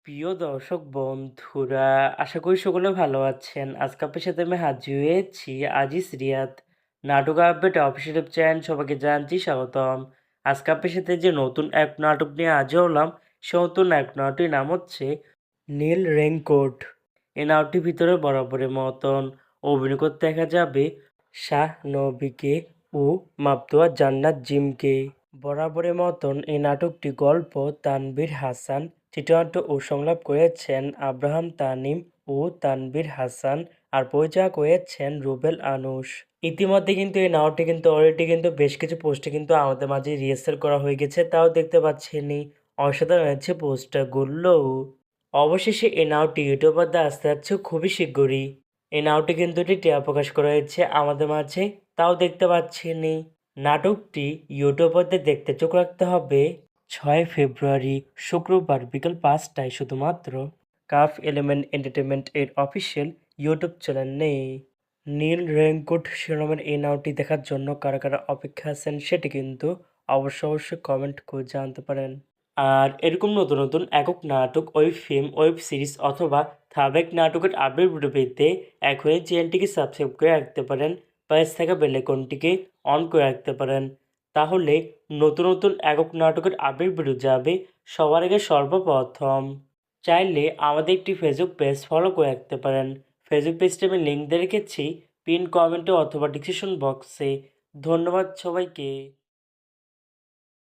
প্রিয় দর্শক বন্ধুরা, আশা করি সকলে ভালো আছেন। আজকে আপনার সাথে আমি হাজির হয়েছি আজিজ রিয়াদ নাটক আপডেট অফিসিয়াল চ্যানেল। সবাইকে জানাচ্ছি স্বাগতম। আজকে আপনার সাথে যে নতুন এক নাটক নিয়ে হাজির হলাম, সে নতুন এক নাটকটির নাম হচ্ছে নীল রেইনকোট। এই নাটকটির ভিতরে বরাবরের মতন অভিনয় করতে দেখা যাবে শাহ নবীকে ও মাপদুয়া জান্নাত জিমকে। বরাবরের মতন এই নাটকটি গল্প তানভীর হাসান, চিত্রনাট্য ও সংলাপ করেছেন আব্রাহাম তানিম ও তানভীর হাসান, আর পরিচালনা করেছেন রুবেল আনুশ। ইতিমধ্যে কিন্তু এই নাটকটি কিন্তু অলরেডি কিন্তু বেশ কিছু পোস্টে কিন্তু আমাদের মাঝে রিহার্সাল করা হয়ে গেছে, তাও দেখতে পাচ্ছেনই। অসাধারণ হয়েছে পোস্টারগুলো। অবশেষে এই নাটকটি ইউটিউব পর্দায় আসতে যাচ্ছে খুবই শীঘ্রই। এই নাটকটি কিন্তু একটি টিয়া প্রকাশ করা হয়েছে আমাদের মাঝে, তাও দেখতে পাচ্ছেনই। নাটকটি ইউটিউব পর্দায় দেখতে চোখ রাখতে হবে 6 ফেব্রুয়ারি শুক্রবার বিকেল 5টায়, শুধুমাত্র কাফ এলিমেন্ট এন্টারটেনমেন্ট এর অফিসিয়াল ইউটিউব চ্যানেলে। নীল রেইনকোট শিরোনামের এই নাটকটি দেখার জন্য কারা কারা অপেক্ষা আছেন সেটি কিন্তু অবশ্যই কমেন্ট করে জানতে পারেন। আর এরকম নতুন নতুন একক নাটক, ওয়েব ফিল্ম, ওয়েব সিরিজ অথবা ধারাবাহিক নাটকের আপডেট ভিডিও পেতে এখনই চ্যানেলটিকে সাবস্ক্রাইব করে রাখতে পারেন, পাশে থাকা বেল আইকনটিকে অন করে রাখতে পারেন। তাহলে নতুন নতুন একক নাটকের আপডেট ভিডিও যাবে সবার আগে সর্বপ্রথম। চাইলে আমাদের একটি ফেসবুক পেজ ফলো করে রাখতে পারেন। ফেসবুক পেজটি আমি লিঙ্ক দিয়ে রেখেছি পিন কমেন্টে অথবা ডিসক্রিপশন বক্সে। ধন্যবাদ সবাইকে।